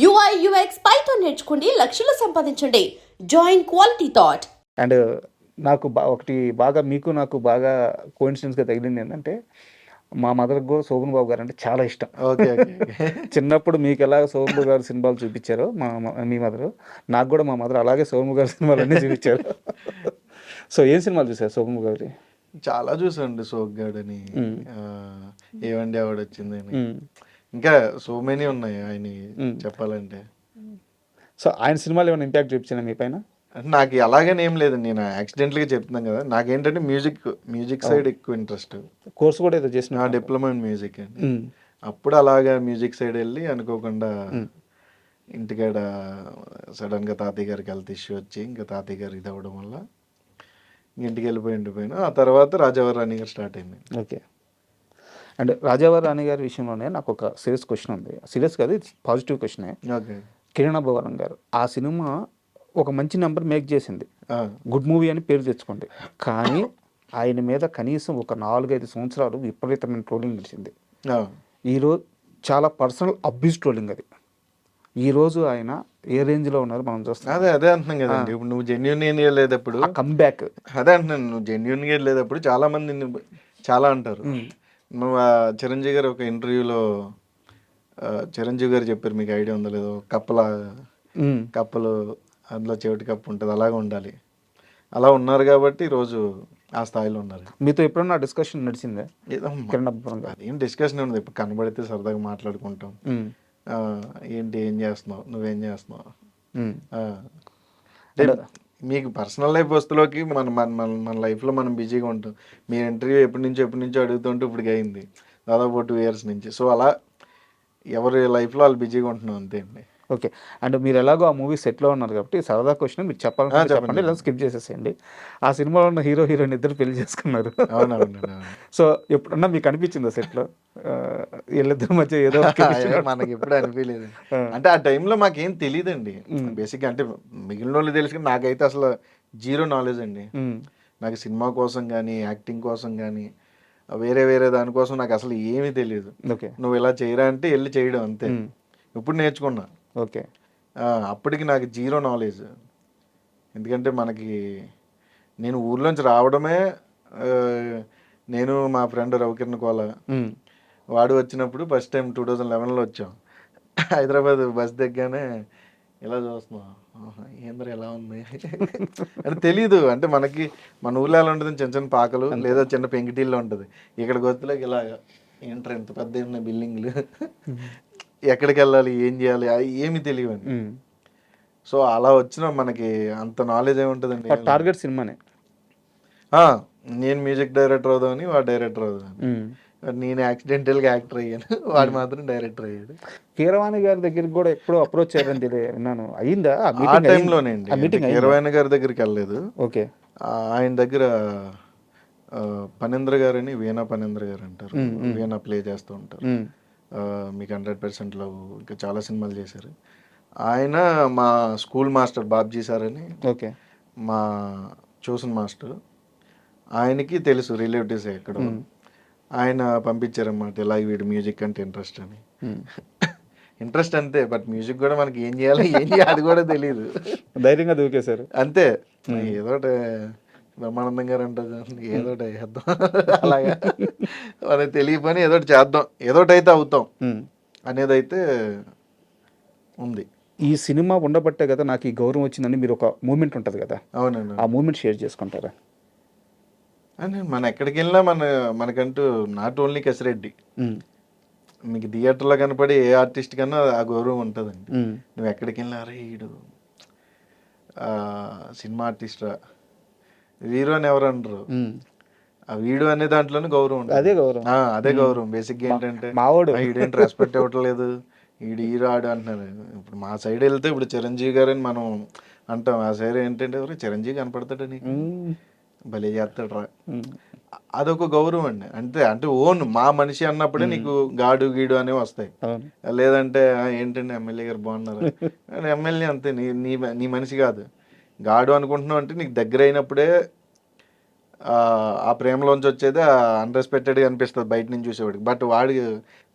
UI UX Python నేర్చుకోండి, లక్షలు సంపాదించండి. Join quality thought. అండ్ నాకు ఒకటి బాగా మీకు నాకు బాగా కోఇన్సిడెన్స్గా తగిలింది ఏంటంటే మా మదర్కి కూడా శోభన్ బాబు గారు అంటే చాలా ఇష్టం. ఓకే చిన్నప్పుడు మీకు ఎలా శోభన్ బాబు గారు సినిమాలు చూపించారో మీ మదర్, నాకు కూడా మా మదర్ అలాగే శోభన్ బాబు గారి సినిమాలు అన్నీ చూపించారు. సో ఏం సినిమాలు చూసారు శోభన్ బాబు గారి? చాలా చూసాండి, సోగ్గాడని, ఏవండి ఆవిడ వచ్చిందని, ఇంకా సో మెనీ ఉన్నాయి ఆయన చెప్పాలంటే. సో ఆయన సినిమాలు ఏమైనా ఇంపాక్ట్ చూపించాను మీ పైన? అంటే నాకు అలాగనే ఏం లేదండి, నేను యాక్సిడెంట్గా చెప్తున్నాను కదా. నాకేంటంటే మ్యూజిక్ సైడ్ ఎక్కువ ఇంట్రెస్ట్. కోర్స్ కూడా ఏదో చేసిన డిప్లొమా ఇన్ మ్యూజిక్ అండి. అప్పుడు అలాగా మ్యూజిక్ సైడ్ వెళ్ళి అనుకోకుండా ఇంటికాడ సడన్గా తాతయ్య గారికి హెల్త్ ఇష్యూ వచ్చి ఇంకా తాతయ్య గారు ఇది అవ్వడం వల్ల ఇంటికి వెళ్ళిపోయిన ఆ తర్వాత రాజావారి రాణి గారు స్టార్ట్ అయింది. ఓకే. అండ్ రాజావారి రాణి గారి విషయంలోనే నాకు ఒక సీరియస్ క్వశ్చన్ ఉంది. సీరియస్ కాదు, ఇది పాజిటివ్ క్వశ్చనే. ఓకే. కిరణ్ అబ్బవరం గారు ఆ సినిమా ఒక మంచి నెంబర్ మేక్ చేసింది, గుడ్ మూవీ అని పేరు తెచ్చుకోండి. కానీ ఆయన మీద కనీసం ఒక 4-5 సంవత్సరాలు విపరీతమైన ట్రోలింగ్ నడిచింది. ఈరోజు చాలా పర్సనల్ అబ్యూస్ ట్రోలింగ్ అది. ఈరోజు ఆయన ఏ రేంజ్లో ఉన్నారు మనం చూస్తాం. అదే అంటున్నాం కదండి. ఇప్పుడు నువ్వు జెన్యున్ ఏం వెళ్ళేటప్పుడు కమ్బ్యాక్ అదే అంటున్నాను, నువ్వు జెన్యున్గా వెళ్ళేటప్పుడు చాలా మంది చాలా అంటారు. నువ్వు చిరంజీవి గారు ఒక ఇంటర్వ్యూలో చిరంజీవి గారు చెప్పారు, మీకు ఐడియా ఉందో లేదో, కప్పలు అందులో చెవిటి కప్పు ఉంటుంది, అలాగే ఉండాలి. అలా ఉన్నారు కాబట్టి ఈరోజు ఆ స్థాయిలో ఉన్నారు. మీతో ఎప్పుడన్నా డిస్కషన్ నడిచిందే? ఏం డిస్కషన్ ఉంది, ఇప్పుడు కనబడితే సరదాగా మాట్లాడుకుంటాం. ఏంటి, ఏం చేస్తున్నావు, నువ్వేం చేస్తున్నావు, మీకు పర్సనల్ లైఫ్ వస్తులోకి మన లైఫ్లో మనం బిజీగా ఉంటాం. మీ ఇంటర్వ్యూ ఎప్పటి నుంచో అడుగుతుంటే ఇప్పటికి అయింది దాదాపు 2 years నుంచి. సో అలా ఎవరి లైఫ్లో వాళ్ళు బిజీగా ఉంటున్నాం, అంతే అండి. ఓకే. అండ్ మీరు ఎలాగో ఆ మూవీ సెట్లో ఉన్నారు కాబట్టి సరదా క్వశ్చన్ మీరు చెప్పండి, లేదా స్కిప్ చేసేసేయండి. ఆ సినిమాలో ఉన్న హీరో హీరోయిన్ ఇద్దరు పెళ్లి చేసుకున్నారు. అవునవును. సో ఎప్పుడన్నా మీకు అనిపించిందా సెట్లో వీళ్ళిద్దరి మధ్య ఏదో మనకి ఎప్పుడు అనిపించలేదు. అంటే ఆ టైంలో మాకేం తెలియదండి బేసిక్గా. అంటే మిగిలిన వాళ్ళు తెలుసు కానీ నాకైతే అసలు జీరో నాలెడ్జ్ అండి. నాకు సినిమా కోసం కానీ యాక్టింగ్ కోసం కానీ వేరే దానికోసం నాకు అసలు ఏమీ తెలియదు. ఓకే. నువ్వు ఇలా చేయరా అంటే వెళ్ళి చేయడం అంతే. ఇప్పుడు నేర్చుకున్నా. ఓకే. అప్పటికి నాకు జీరో నాలెడ్జ్. ఎందుకంటే నేను ఊర్లోంచి రావడమే, నేను మా ఫ్రెండ్ రవికిరణ్ కోల వాడు వచ్చినప్పుడు ఫస్ట్ టైం 2011లో వచ్చాం. హైదరాబాద్ బస్ దిగ్గానే ఇలా చూస్తున్నాం, ఏంద్ర ఎలా ఉంది అంటే తెలీదు. అంటే మన ఊర్లో ఎలా ఉంటుంది, చిన్న చిన్న పాకలు లేదా చిన్న పెంకిటీల్లో ఉంటుంది. ఇక్కడికి వచ్చేలాగా ఇలా ఏంట్రా ఇంత పెద్ద ఉన్న బిల్డింగ్లు, ఎక్కడికి వెళ్ళాలి, ఏం చేయాలి, ఏమి తెలియని. సో అలా వచ్చిన మనకి అంత నాలెడ్జ్ ఏముంటుందండి. టార్గెట్ సినిమానే. నేను మ్యూజిక్ డైరెక్టర్ అవుదామని, వాడు డైరెక్టర్ అవుదామని. నేను యాక్సిడెంటల్గా యాక్టర్ అయ్యాను, వాడు మాత్రం డైరెక్టర్ అయ్యాడు. కీరవాణి గారి దగ్గరికి కూడా ఎప్పుడో అప్రోచ్ అయ్యారని విన్నాను. అయిందా ఆ టైంలోనే అండి. కీరవాణి గారి దగ్గరికి వెళ్ళలేదు. ఓకే. ఆయన దగ్గర పనేంద్ర గారని, వీణా పనేంద్ర గారు అంటారు, వీణా ప్లే చేస్తూ ఉంటారు. మీకు 100% లవ్, ఇంకా చాలా సినిమాలు చేశారు. ఆయన మా స్కూల్ మాస్టర్ బాబ్జీ సార్ అని, ఓకే, మా ట్యూషన్ మాస్టర్. ఆయనకి తెలుసు రిలేటివ్స్ ఎక్కడో. ఆయన పంపించారన్నమాట, ఇలా వీడు మ్యూజిక్ అంటే ఇంట్రెస్ట్ అని. ఇంట్రెస్ట్ అంతే, బట్ మ్యూజిక్ కూడా మనకి ఏం చేయాలి అది కూడా తెలియదు. ధైర్యంగా దూకేశారు అంతే. ఏదోటి బ్రహ్మానందం గారు అంటారు, ఏదోటి చేద్దాం అలాగా, మనకి తెలియ పని ఏదోటి చేద్దాం, ఏదోటైతే అవుతాం అనేది అయితే ఉంది. ఈ సినిమా ఉండబట్టే కదా నాకు ఈ గౌరవం వచ్చిందని మీరు ఒక మూమెంట్ ఉంటుంది కదా. అవునండి. ఆ మూమెంట్ షేర్ చేసుకుంటారా? అంటే మనం ఎక్కడికి వెళ్ళినా మనకంటూ నాట్ ఓన్లీ కసిరెడ్డి, మీకు థియేటర్లో కనపడే ఏ ఆర్టిస్ట్ కన్నా ఆ గౌరవం ఉంటుందండి. నువ్వు ఎక్కడికి వెళ్ళినా అరే వీడు సినిమా ఆర్టిస్టా, వీరు అని ఎవరు అనరు, ఆ వీడు అనే దాంట్లోనే గౌరవం ఉంటుంది. అదే గౌరవం బేసిక్గా. ఏంటంటే వీడేంటి రెస్పెక్ట్ ఇవ్వట్లేదు, వీడు హీరో ఆడు అంటున్నారు. ఇప్పుడు మా సైడ్ వెళ్తే ఇప్పుడు చిరంజీవి గారు అని మనం అంటాం, ఆ సైడ్ ఏంటంటే చిరంజీవి కనపడతాడని భలే చేస్తాడు రా, అదొక గౌరవం అండి. అంతే. అంటే ఓన్ మా మనిషి అన్నప్పుడే నీకు గాడు గీడు అనేవి వస్తాయి. లేదంటే ఏంటంటే ఎమ్మెల్యే గారు బాగున్నారు, ఎమ్మెల్యే అంతే, నీ మనిషి కాదు. గాడు అనుకుంటున్నావు అంటే నీకు దగ్గర అయినప్పుడే ఆ ప్రేమలోంచి వచ్చేది అన్రెస్పెక్టెడ్గా అనిపిస్తుంది బయట నుంచి చూసేవాడికి. బట్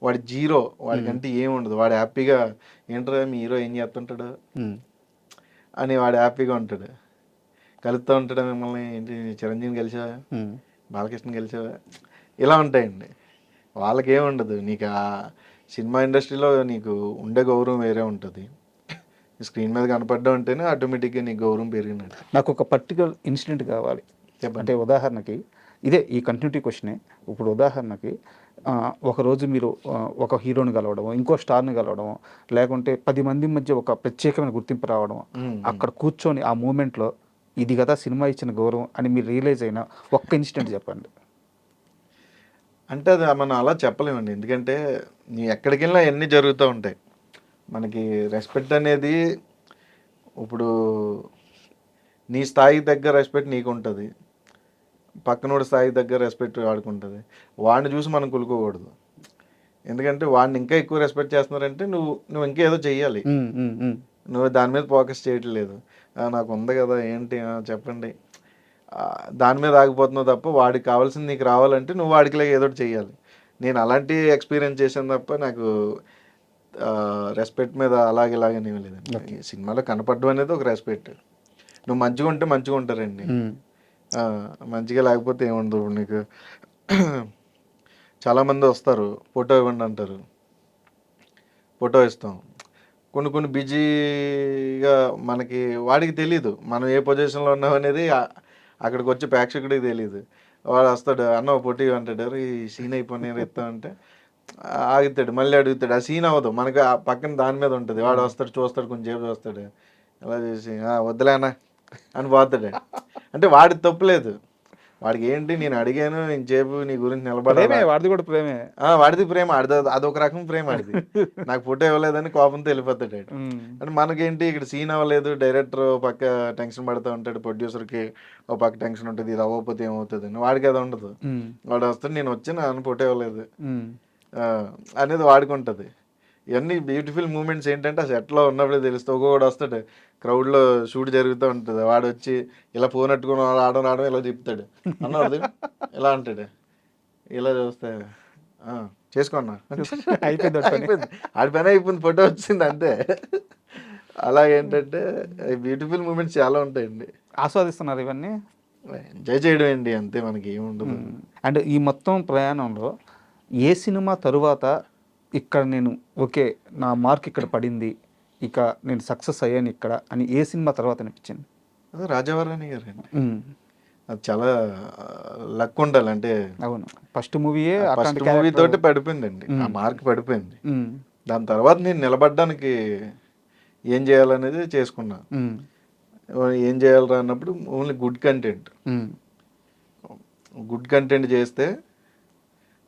వాడి జీరో, వాడికంటే ఏముండదు. వాడు హ్యాపీగా ఏంట్రా మీ హీరో ఏం చేస్తుంటాడు అని వాడు హ్యాపీగా ఉంటాడు. కలుస్తూ ఉంటాడు మిమ్మల్ని, ఏంటి చిరంజీవిని కలిసావా, బాలకృష్ణ కలిసావా, ఇలా ఉంటాయండి. వాళ్ళకేముండదు. నీకు ఆ సినిమా ఇండస్ట్రీలో నీకు ఉండే గౌరవం వేరే ఉంటుంది. స్క్రీన్ మీద కనపడ్డం అంటేనే ఆటోమేటిక్గా నీకు గౌరవం పెరిగినట్టు. నాకు ఒక పర్టికులర్ ఇన్సిడెంట్ కావాలి. అంటే ఉదాహరణకి ఇదే ఈ కంటిన్యూటీ క్వశ్చనే. ఇప్పుడు ఉదాహరణకి ఒకరోజు మీరు ఒక హీరోని కలవడం, ఇంకో స్టార్ని కలవడం, లేకుంటే 10 మంది మధ్య ఒక ప్రత్యేకమైన గుర్తింపు రావడం, అక్కడ కూర్చొని ఆ మూమెంట్లో ఇది కదా సినిమా ఇచ్చిన గౌరవం అని మీరు రియలైజ్ అయిన ఒక్క ఇన్సిడెంట్ చెప్పండి. అంటే అది మనం అలా చెప్పలేమండి. ఎందుకంటే నీ ఎక్కడికి వెళ్ళినా అన్నీ జరుగుతూ ఉంటాయి. మనకి రెస్పెక్ట్ అనేది ఇప్పుడు నీ స్థాయికి తగ్గ రెస్పెక్ట్ నీకు ఉంటుంది, పక్కనోడి స్థాయికి తగ్గ రెస్పెక్ట్ వాడుకుంటుంది. వాడిని చూసి మనం కులుకోకూడదు. ఎందుకంటే వాడిని ఇంకా ఎక్కువ రెస్పెక్ట్ చేస్తున్నారంటే నువ్వు ఇంకా ఏదో చెయ్యాలి. నువ్వు దాని మీద ఫోకస్ చేయట్లేదు. నాకు ఉంది కదా ఏంటి చెప్పండి, దాని మీద ఆగిపోతున్నావు తప్ప వాడికి కావాల్సింది నీకు రావాలంటే నువ్వు వాడికి ఏదో ఒకటి చెయ్యాలి. నేను అలాంటి ఎక్స్పీరియన్స్ చేశాను తప్ప నాకు రెస్పెక్ట్ మీద ఇలాగని లేదండి. సినిమాలో కనపడడం అనేది ఒక రెస్పెక్ట్. నువ్వు మంచిగా ఉంటే మంచిగా ఉంటారండి, మంచిగా లేకపోతే ఏముండదు. ఇప్పుడు నీకు చాలామంది వస్తారు, ఫోటో ఇవ్వండి అంటారు, ఫోటో ఇస్తాం. కొన్ని బిజీగా మనకి వాడికి తెలీదు మనం ఏ పొజిషన్లో ఉన్నాం అనేది. అక్కడికి వచ్చి ప్రేక్షకుడికి తెలియదు. వాడు వస్తాడు, అన్న ఫోటో అంటాడు, ఈ సీన్ అయిపోయి ఇస్తా అంటే ఆగుతాడు, మళ్ళీ అడుగుతాడు. ఆ సీన్ అవ్వదు, మనకి ఆ పక్కన దాని మీద ఉంటుంది. వాడు వస్తాడు, చూస్తాడు, కొంచెం సేపు చూస్తాడు, అలా చేసి వద్దులేనా అని పోతాడు. అంటే వాడి తప్పులేదు. వాడికి ఏంటి, నేను అడిగాను, నేను చేపు నీ గురించి నిలబడే, వాడిది కూడా ప్రేమే. వాడిది ప్రేమ, అదొక రకం ప్రేమ ఆడిది. నాకు ఫోటో ఇవ్వలేదని కోపంతో వెళ్ళిపోతాడు. అంటే మనకేంటి, ఇక్కడ సీన్ అవ్వలేదు, డైరెక్టర్ పక్క టెన్షన్ పడుతూ ఉంటాడు, ప్రొడ్యూసర్కి ఒక పక్క టెన్షన్ ఉంటుంది, ఇది అవ్వకపోతే ఏమవుతుంది అని. వాడికి అది ఉండదు. వాడు వస్తాడు, నేను వచ్చి నన్ను ఫోటో ఇవ్వలేదు అనేది వాడికి ఉంటుంది. ఇవన్నీ బ్యూటిఫుల్ మూమెంట్స్ ఏంటంటే ఆ సెట్లో ఉన్నప్పుడే తెలుస్తుంది. ఒక్కొక్కడు వస్తాడు, క్రౌడ్లో షూట్ జరుగుతూ ఉంటుంది, వాడు వచ్చి ఇలా ఫోన్ అట్టుకుని రావడం ఇలా చెప్తాడు, అన్నది ఇలా అంటాడు, ఇలా చూస్తే చేసుకున్నా అయిపోయింది, ఆడి పని అయిపోయింది, ఫోటో వచ్చింది అంతే. అలా ఏంటంటే బ్యూటిఫుల్ మూమెంట్స్ చాలా ఉంటాయండి. ఆస్వాదిస్తున్నారు ఇవన్నీ, ఎంజాయ్ చేయడం అండి, అంతే, మనకి ఏముండదు. అండ్ ఈ మొత్తం ప్రయాణంలో ఏ సినిమా తరువాత ఇక్కడ నేను ఓకే నా మార్క్ ఇక్కడ పడింది, ఇక నేను సక్సెస్ అయ్యాను ఇక్కడ అని ఏ సినిమా తర్వాత అనిపించింది? అదే రాజావారాణి గారు అండి. అది చాలా లక్ ఉండాలి. అంటే అవును, ఫస్ట్ మూవీయే మూవీ తోటి పడిపోయిందండి, ఆ మార్క్ పడిపోయింది. దాని తర్వాత నేను నిలబడడానికి ఏం చేయాలనేది చేసుకున్నా. ఏం చేయాలరా అన్నప్పుడు ఓన్లీ గుడ్ కంటెంట్ చేస్తే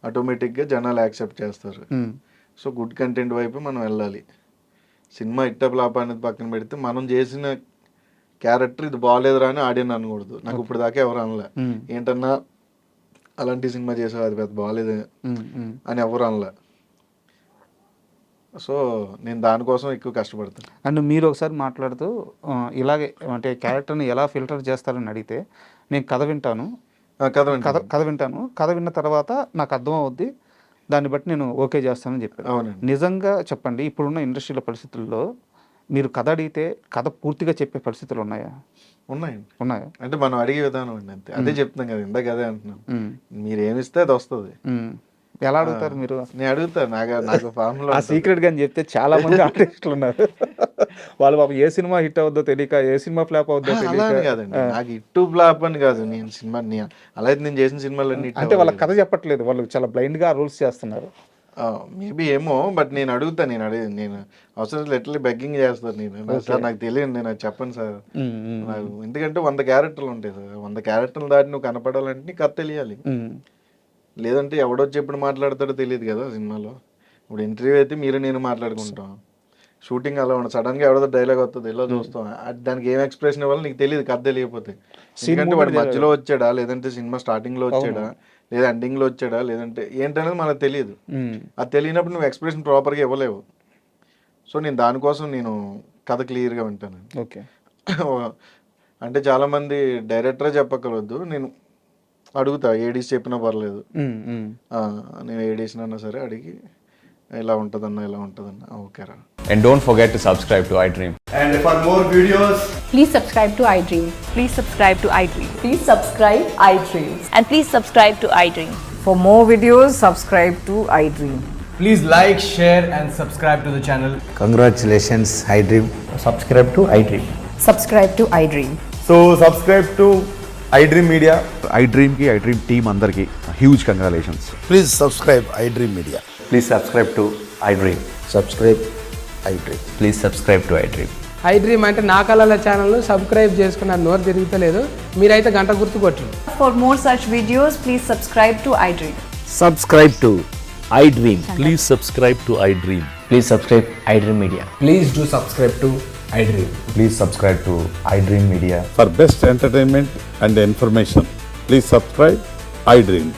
ఆటోమేటిక్గా జనాలు యాక్సెప్ట్ చేస్తారు. సో గుడ్ కంటెంట్ వైపు మనం వెళ్ళాలి. సినిమా ఇట్టప్లాప అనేది పక్కన పెడితే మనం చేసిన క్యారెక్టర్ ఇది బాగాలేదురా అని ఆడియన్ అనకూడదు. నాకు ఇప్పుడు దాకా ఎవరు అనలే, ఏంటన్నా అలాంటి సినిమా చేసావు అది పెద్ద బాగాలేదు అని ఎవరు అనలే. సో నేను దానికోసం ఎక్కువ కష్టపడతాను. అండ్ మీరు ఒకసారి మాట్లాడుతూ ఇలాగే అంటే క్యారెక్టర్ని ఎలా ఫిల్టర్ చేస్తారని అడిగితే, నేను కథ వింటాను, కథ విన్న తర్వాత నాకు అర్థం అవుద్ది, దాన్ని బట్టి నేను ఓకే చేస్తానని చెప్పాను. నిజంగా చెప్పండి, ఇప్పుడున్న ఇండస్ట్రీల పరిస్థితుల్లో మీరు కథ అడిగితే కథ పూర్తిగా చెప్పే పరిస్థితులు ఉన్నాయా? ఉన్నాయా అంటే మనం అడిగే విధానం అండి, అంతే. అదే చెప్తున్నాం కదా, ఇందాక అదే అంటున్నాం, మీరు ఏమిస్తే అది వస్తుంది. ఎలా అడుగుతారు మీరు? నేను అడుగుతాను, నాకు ఫార్ములా. ఆ సీక్రెట్ గా అని చెప్తే చాలా మంది ఆర్టిస్టులు ఉన్నారు, వాళ్ళు పాపం ఏ సినిమా హిట్ అవుద్దో తెలియక, ఏ సినిమా ఫ్లాప్ అవుద్దో తెలియక. కాదండి, నాకు హిట్ ఫ్లాప్ అని కాదు, నేను సినిమా అలా అయితే నేను చేసిన సినిమాలన్నీ అంటే వాళ్ళ కథ చెప్పట్లేదు, వాళ్ళు చాలా బ్లైండ్ గా రూల్స్ చేస్తున్నారు. మేబీ ఏమో, బట్ నేను అడుగుతాను, నేను అవసరం ఎట్లా బెగ్గింగ్ చేస్తాను. నేను సార్ నాకు తెలియదు, నేను చెప్పండి సార్ నాకు, ఎందుకంటే 100 క్యారెక్టర్లు ఉంటాయి సార్, 100 క్యారెక్టర్లు దాటి నువ్వు కనపడాలంటే నీకు కథ తెలియాలి. లేదంటే ఎవడొచ్చి ఎప్పుడు మాట్లాడతాడో తెలియదు కదా సినిమాలో. ఇప్పుడు ఇంటర్వ్యూ అయితే మీరు నేను మాట్లాడుకుంటాం, షూటింగ్ అలా ఉండదు, సడన్గా ఎవడో డైలాగ్ వస్తుంది, ఇలా చూస్తాం, దానికి ఏం ఎక్స్ప్రెషన్ ఇవ్వాలో నీకు తెలియదు, కథ తెలియకపోతే. ఎందుకంటే వాడు మధ్యలో వచ్చాడా, లేదంటే సినిమా స్టార్టింగ్లో వచ్చాడా, లేదా ఎండింగ్లో వచ్చాడా, లేదంటే ఏంటనేది మనకు తెలియదు. అది తెలియనప్పుడు నువ్వు ఎక్స్ప్రెషన్ ప్రాపర్గా ఇవ్వలేవు. సో నేను దానికోసం నేను కథ క్లియర్గా వింటాను. ఓకే. అంటే చాలామంది డైరెక్టరే చెప్పక్కర్వద్దు, నేను అడుగుతా, ఏడీస్ చెప్పినా పర్లేదు. ఉమ్, ఉమ్. నేను ఏడేసినా సరే అడిగి ఇలా ఉంటుందన్న ఇలా ఉంటుందన్న ఓకేరా. And don't forget to subscribe to iDream. And for more videos, Please subscribe to iDream. Please subscribe to iDream. Please subscribe iDream. And please subscribe to iDream. For more videos, subscribe to iDream. please like, share, and subscribe to the channel. Congratulations, iDream. Subscribe to iDream. Subscribe to iDream. So subscribe to iDream Media. iDream ki iDream team andarki huge congratulations. Please subscribe iDream Media. Please subscribe to iDream. Subscribe iDream. Please subscribe to iDream. iDream అంటే నా కళల ఛానల్ను subscribe చేసుకున్న నోరు తిరుగుతలేదు, మీరైతే గంట గుర్తు కొట్టండి. For more such videos, please subscribe to iDream. Subscribe to iDream. Please subscribe to iDream. Please subscribe iDream Media. Please do subscribe to iDream. Please subscribe to iDream Media. For best entertainment and information, please subscribe iDream.